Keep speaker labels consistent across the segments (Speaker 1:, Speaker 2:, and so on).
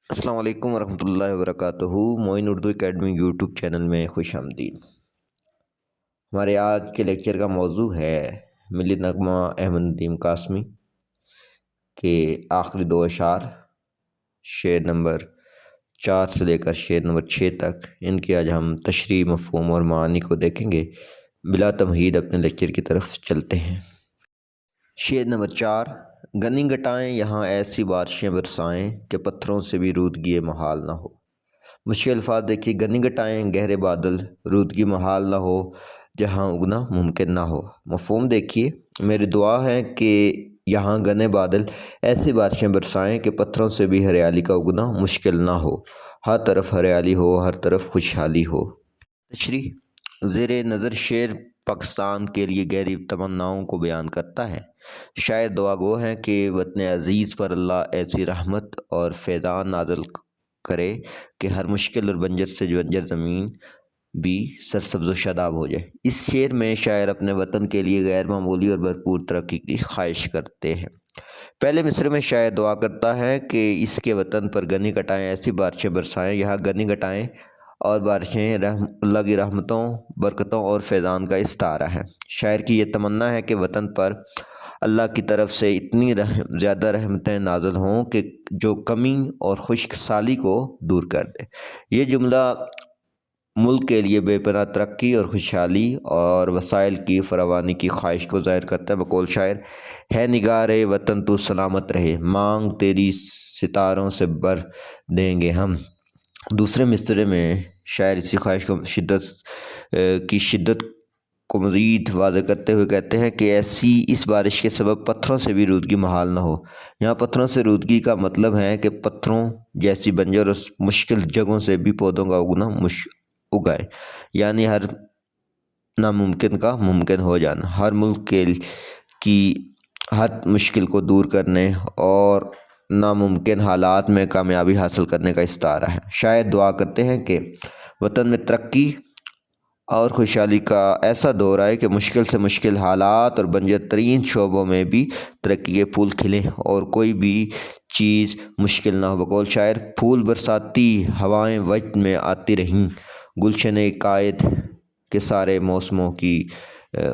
Speaker 1: السلام علیکم ورحمۃ اللہ وبرکاتہ۔ معین اردو اکیڈمی یوٹیوب چینل میں خوش آمدید۔ ہمارے آج کے لیکچر کا موضوع ہے ملی نغمہ احمد ندیم قاسمی کے آخری دو اشعار، شعر نمبر 4 سے لے کر شعر نمبر 6 تک۔ ان کی آج ہم تشریح، مفہوم اور معانی کو دیکھیں گے۔ بلا تمہید اپنے لیکچر کی طرف چلتے ہیں۔ شعر نمبر 4: گنی گٹائیں یہاں ایسی بارشیں برسائیں کہ پتھروں سے بھی رودگی محال نہ ہو۔ مشکل الفاظ دیکھیے، گنی گٹائیں گہرے بادل، رودگی محال نہ ہو، جہاں اگنا ممکن نہ ہو۔ مفہوم دیکھیے، میری دعا ہے کہ یہاں گنے بادل ایسی بارشیں برسائیں کہ پتھروں سے بھی ہریالی کا اگنا مشکل نہ ہو، ہر طرف ہریالی ہو، ہر طرف خوشحالی ہو۔ تشریح: زیر نظر شعر پاکستان کے لیے گہری تمناؤں کو بیان کرتا ہے۔ شاعر دعا گو ہیں کہ وطن عزیز پر اللہ ایسی رحمت اور فیضان نازل کرے کہ ہر مشکل اور بنجر سے بنجر زمین بھی سرسبز و شاداب ہو جائے۔ اس شعر میں شاعر اپنے وطن کے لیے غیر معمولی اور بھرپور ترقی کی خواہش کرتے ہیں۔ پہلے مصرعے میں شاعر دعا کرتا ہے کہ اس کے وطن پر گنی گٹائیں ایسی بارشیں برسائیں۔ یہاں گنی گٹائیں اور بارشیں اللہ کی رحمتوں، برکتوں اور فیضان کا استعارہ ہے۔ شاعر کی یہ تمنا ہے کہ وطن پر اللہ کی طرف سے اتنی زیادہ رحمتیں نازل ہوں کہ جو کمی اور خشک سالی کو دور کر دے۔ یہ جملہ ملک کے لیے بے پناہ ترقی اور خوشحالی اور وسائل کی فراوانی کی خواہش کو ظاہر کرتا ہے۔ بقول شاعر: ہے نگار وطن تو سلامت رہے، مانگ تیری ستاروں سے بھر دیں گے ہم۔ دوسرے مصرعے میں شاعر اسی خواہش کی شدت کو مزید واضح کرتے ہوئے کہتے ہیں کہ ایسی اس بارش کے سبب پتھروں سے بھی رودگی محال نہ ہو۔ یہاں پتھروں سے رودگی کا مطلب ہے کہ پتھروں جیسی بنجر اور مشکل جگہوں سے بھی پودوں کا اگنا اگائے، یعنی ہر ناممکن کا ممکن ہو جانا، ہر ملک کی ہر مشکل کو دور کرنے اور ناممکن حالات میں کامیابی حاصل کرنے کا استعارہ ہے۔ شاعر دعا کرتے ہیں کہ وطن میں ترقی اور خوشحالی کا ایسا دور آئے کہ مشکل سے مشکل حالات اور بنجر ترین شعبوں میں بھی ترقی کے پھول کھلیں اور کوئی بھی چیز مشکل نہ ہو۔ بقول شاعر: پھول برساتی ہوائیں وجد میں آتی رہیں، گلشن قائد کے سارے موسموں کی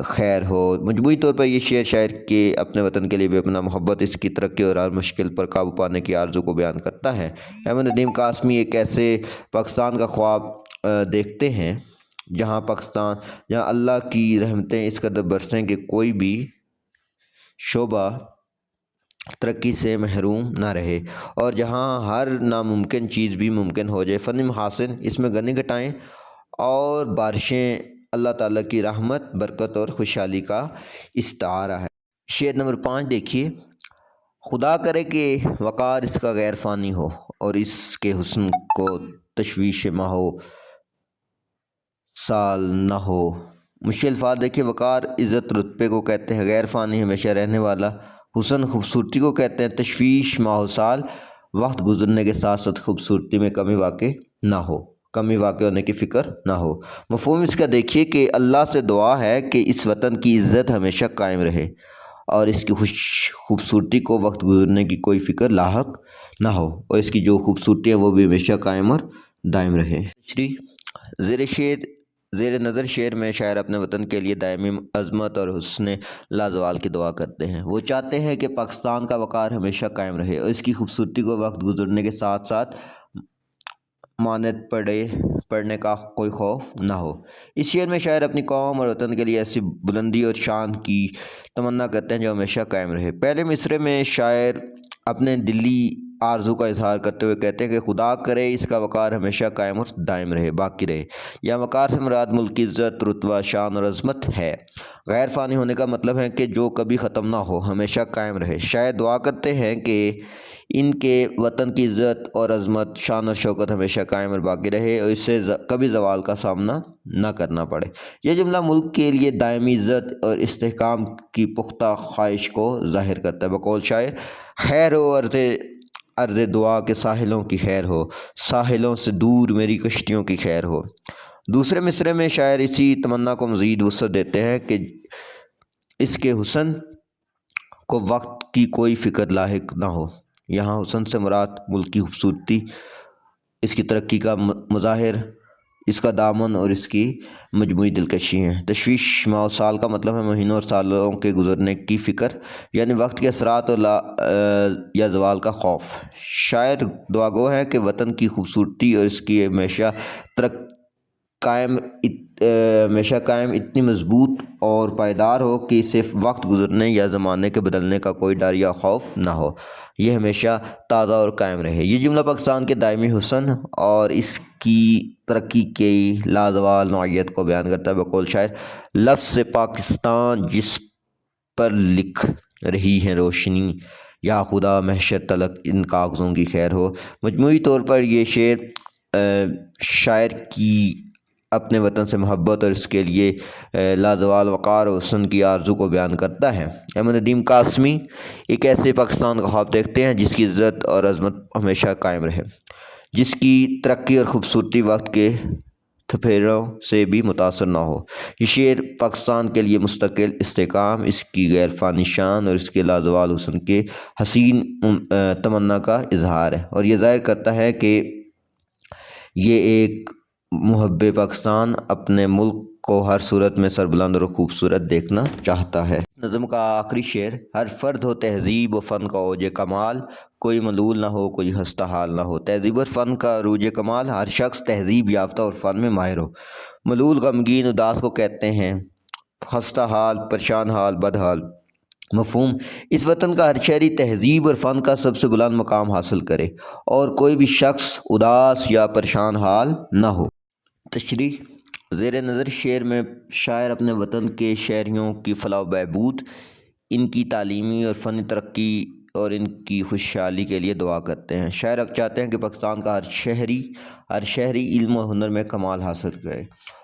Speaker 1: خیر ہو۔ مجموعی طور پر یہ شعر شاعر کے اپنے وطن کے لیے بے پناہ محبت، اس کی ترقی اور ہر مشکل پر قابو پانے کی آرزو کو بیان کرتا ہے۔ احمد ندیم قاسمی ایک ایسے پاکستان کا خواب دیکھتے ہیں جہاں اللہ کی رحمتیں اس قدر برسیں کہ کوئی بھی شعبہ ترقی سے محروم نہ رہے اور جہاں ہر ناممکن چیز بھی ممکن ہو جائے۔ فنی محاسن: اس میں گنی گٹائیں اور بارشیں اللہ تعالیٰ کی رحمت، برکت اور خوشحالی کا استعارہ ہے۔ شعر نمبر 5 دیکھیے: خدا کرے کہ وقار اس کا غیر فانی ہو اور اس کے حسن کو تشویش ماہو سال نہ ہو۔ مشکل الفاظ دیکھیے، وقار عزت رتبے کو کہتے ہیں، غیر فانی ہمیشہ رہنے والا، حسن خوبصورتی کو کہتے ہیں، تشویش ماہو سال وقت گزرنے کے ساتھ ساتھ خوبصورتی میں کمی واقع نہ ہو، کمی واقع ہونے کی فکر نہ ہو۔ مفہوم اس کا دیکھیے کہ اللہ سے دعا ہے کہ اس وطن کی عزت ہمیشہ قائم رہے اور اس کی خوبصورتی کو وقت گزرنے کی کوئی فکر لاحق نہ ہو اور اس کی جو خوبصورتی ہے وہ بھی ہمیشہ قائم اور دائم رہے۔ زیر نظر شعر میں شاعر اپنے وطن کے لیے دائمی عظمت اور حسن لازوال کی دعا کرتے ہیں۔ وہ چاہتے ہیں کہ پاکستان کا وقار ہمیشہ قائم رہے اور اس کی خوبصورتی کو وقت گزرنے کے ساتھ ساتھ مانند پڑنے کا کوئی خوف نہ ہو۔ اس شعر میں شاعر اپنی قوم اور وطن کے لیے ایسی بلندی اور شان کی تمنا کرتے ہیں جو ہمیشہ قائم رہے۔ پہلے مصرعے میں شاعر اپنے دلی آرزو کا اظہار کرتے ہوئے کہتے ہیں کہ خدا کرے اس کا وقار ہمیشہ قائم اور دائم رہے، باقی رہے۔ یہاں وقار سے مراد ملک کی عزت، رتبہ، شان اور عظمت ہے۔ غیر فانی ہونے کا مطلب ہے کہ جو کبھی ختم نہ ہو، ہمیشہ قائم رہے۔ شاعر دعا کرتے ہیں کہ ان کے وطن کی عزت اور عظمت، شان اور شوکت ہمیشہ قائم اور باقی رہے اور اس سے کبھی زوال کا سامنا نہ کرنا پڑے۔ یہ جملہ ملک کے لیے دائمی عزت اور استحکام کی پختہ خواہش کو ظاہر کرتا ہے۔ بقول شاعر: خیر ہو عرض دعا کے ساحلوں کی خیر ہو، ساحلوں سے دور میری کشتیوں کی خیر ہو۔ دوسرے مصرعے میں شاعر اسی تمنا کو مزید وسعت دیتے ہیں کہ اس کے حسن کو وقت کی کوئی فکر لاحق نہ ہو، یہاں حسن سے مراد ملک کی خوبصورتی، اس کی ترقی کا مظاہر، اس کا دامن اور اس کی مجموعی دلکشی ہیں۔ تشویش ماہ و سال کا مطلب ہے مہینوں اور سالوں کے گزرنے کی فکر، یعنی وقت کے اثرات اور یا زوال کا خوف۔ شاعر دعا گو ہے کہ وطن کی خوبصورتی اور اس کی ہمیشہ قائم اتنی مضبوط اور پائیدار ہو کہ اسے وقت گزرنے یا زمانے کے بدلنے کا کوئی ڈر یا خوف نہ ہو، یہ ہمیشہ تازہ اور قائم رہے۔ یہ جملہ پاکستان کے دائمی حسن اور اس کی ترقی کی لازوال نوعیت کو بیان کرتا ہے۔ بقول شاعر، لفظ سے پاکستان جس پر لکھ رہی ہے روشنی، یا خدا محشر تلک ان کاغذوں کی خیر ہو۔ مجموعی طور پر یہ شعر شاعر کی اپنے وطن سے محبت اور اس کے لیے لازوال وقار و حسن کی آرزو کو بیان کرتا ہے۔ احمد ندیم قاسمی ایک ایسے پاکستان کا خواب دیکھتے ہیں جس کی عزت اور عظمت ہمیشہ قائم رہے، جس کی ترقی اور خوبصورتی وقت کے تھپیڑوں سے بھی متاثر نہ ہو۔ یہ شعر پاکستان کے لیے مستقل استحکام، اس کی غیر فانی شان اور اس کے لازوال حسن کے حسین تمنا کا اظہار ہے، اور یہ ظاہر کرتا ہے کہ یہ ایک محب پاکستان اپنے ملک کو ہر صورت میں سربلند اور خوبصورت دیکھنا چاہتا ہے۔ نظم کا آخری شعر، ہر فرد ہو تہذیب و فن کا اوج کمال، کوئی ملول نہ ہو کوئی ہستہ حال نہ ہو۔ تہذیب اور فن کا عروج کمال، ہر شخص تہذیب یافتہ اور فن میں ماہر ہو۔ ملول غمگین اداس کو کہتے ہیں، ہستہ حال پریشان حال بد حال۔ مفہوم، اس وطن کا ہر شہری تہذیب اور فن کا سب سے بلند مقام حاصل کرے اور کوئی بھی شخص اداس یا پریشان حال نہ ہو۔ تشریح، زیر نظر شعر میں شاعر اپنے وطن کے شہریوں کی فلاح و بہبود، ان کی تعلیمی اور فنی ترقی اور ان کی خوشحالی کے لیے دعا کرتے ہیں۔ شاعر اب چاہتے ہیں کہ پاکستان کا ہر شہری علم و ہنر میں کمال حاصل کرے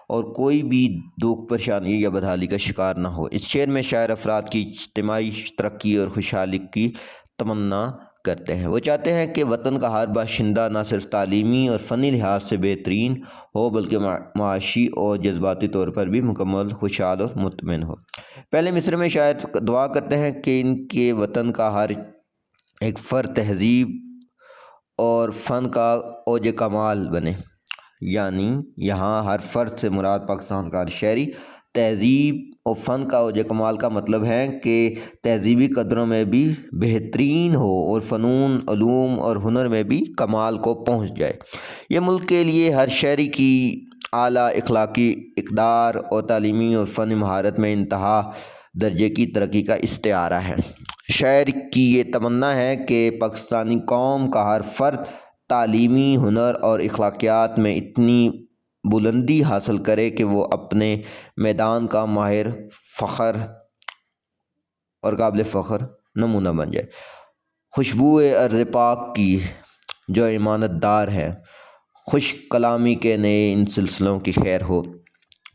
Speaker 1: اور کوئی بھی دکھ، پریشانی یا بدحالی کا شکار نہ ہو۔ اس شعر میں شاعر افراد کی اجتماعی ترقی اور خوشحالی کی تمنا کرتے ہیں۔ وہ چاہتے ہیں کہ وطن کا ہر باشندہ نہ صرف تعلیمی اور فنی لحاظ سے بہترین ہو بلکہ معاشی اور جذباتی طور پر بھی مکمل خوشحال اور مطمئن ہو۔ پہلے مصرعے میں شاعر دعا کرتے ہیں کہ ان کے وطن کا ہر ایک فرد تہذیب اور فن کا اوج کمال بنے، یعنی یہاں ہر فرد سے مراد پاکستان کا ہر شہری۔ تہذیب اور فن کا اوج کمال کا مطلب ہے کہ تہذیبی قدروں میں بھی بہترین ہو اور فنون، علوم اور ہنر میں بھی کمال کو پہنچ جائے۔ یہ ملک کے لیے ہر شہری کی اعلیٰ اخلاقی اقدار اور تعلیمی اور فنی مہارت میں انتہا درجے کی ترقی کا استعارہ ہے۔ شاعر کی یہ تمنا ہے کہ پاکستانی قوم کا ہر فرد تعلیمی، ہنر اور اخلاقیات میں اتنی بلندی حاصل کرے کہ وہ اپنے میدان کا ماہر، فخر اور قابل فخر نمونہ بن جائے۔ خوشبو ارض پاک کی جو امانت دار ہے، خوش کلامی کے نئے ان سلسلوں کی خیر ہو۔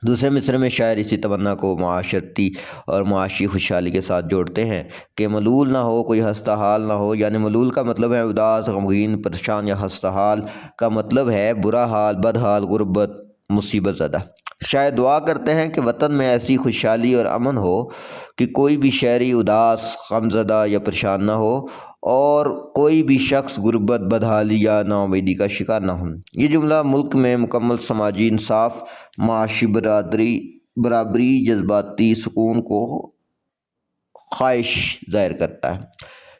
Speaker 1: دوسرے مصرعے میں شاعر اسی تمنا کو معاشرتی اور معاشی خوشحالی کے ساتھ جوڑتے ہیں کہ ملول نہ ہو کوئی ہستہ حال نہ ہو، یعنی ملول کا مطلب ہے اداس، غمگین، پریشان، یا ہستہ حال کا مطلب ہے برا حال، بد حال، غربت، مصیبت زدہ۔ شاعر دعا کرتے ہیں کہ وطن میں ایسی خوشحالی اور امن ہو کہ کوئی بھی شہری اداس، غمزدہ یا پریشان نہ ہو اور کوئی بھی شخص غربت، بدحالی یا ناامیدی کا شکار نہ ہو۔ یہ جملہ ملک میں مکمل سماجی انصاف، معاشی برابری، جذباتی سکون کو خواہش ظاہر کرتا ہے۔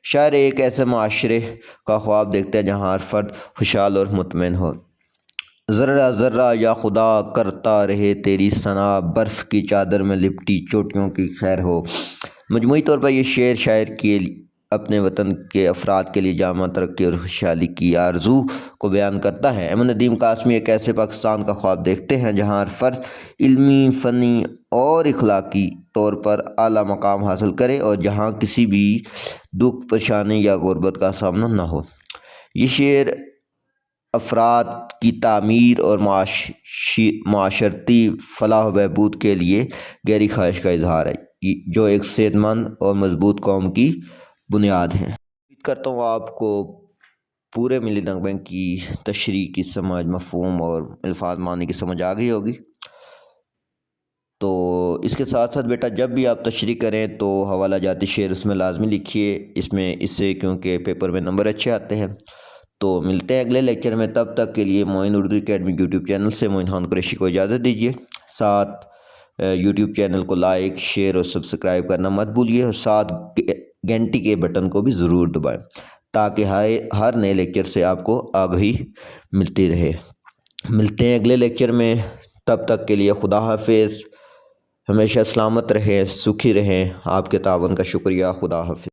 Speaker 1: شاعر ایک ایسے معاشرے کا خواب دیکھتے ہیں جہاں ہر فرد خوشحال اور مطمئن ہو۔ ذرہ ذرہ یا خدا کرتا رہے تیری ثنا، برف کی چادر میں لپٹی چوٹیوں کی خیر ہو۔ مجموعی طور پر یہ شعر شاعر کی اپنے وطن کے افراد کے لیے جامع ترقی اور خوشحالی کی آرزو کو بیان کرتا ہے۔ احمد ندیم قاسمی ایک ایسے پاکستان کا خواب دیکھتے ہیں جہاں ہر فرد علمی، فنی اور اخلاقی طور پر اعلیٰ مقام حاصل کرے اور جہاں کسی بھی دکھ، پریشانی یا غربت کا سامنا نہ ہو۔ یہ شعر افراد کی تعمیر اور معاشرتی فلاح و بہبود کے لیے گہری خواہش کا اظہار ہے، جو ایک صحت مند اور مضبوط قوم کی بنیاد ہیں۔ امید کرتا ہوں آپ کو پورے ملی نغمے کی تشریح کی سمجھ، مفہوم اور الفاظ معنی کی سمجھ آ گئی ہوگی۔ تو اس کے ساتھ ساتھ بیٹا جب بھی آپ تشریح کریں تو حوالہ جاتی شعر اس میں لازمی لکھیے، اس سے کیونکہ پیپر میں نمبر اچھے آتے ہیں۔ تو ملتے ہیں اگلے لیکچر میں، تب تک کے لیے معین اردو اکیڈمی یوٹیوب چینل سے معین خان قریشی کو اجازت دیجیے۔ ساتھ یوٹیوب چینل کو لائک، شیئر اور سبسکرائب کرنا مت بھولیے، اور ساتھ گھنٹی کے بٹن کو بھی ضرور دبائیں تاکہ ہر نئے لیکچر سے آپ کو آگاہی ملتی رہے۔ ملتے ہیں اگلے لیکچر میں، تب تک کے لیے خدا حافظ۔ ہمیشہ سلامت رہیں، سکھی رہیں۔ آپ کے تعاون کا شکریہ۔ خدا حافظ۔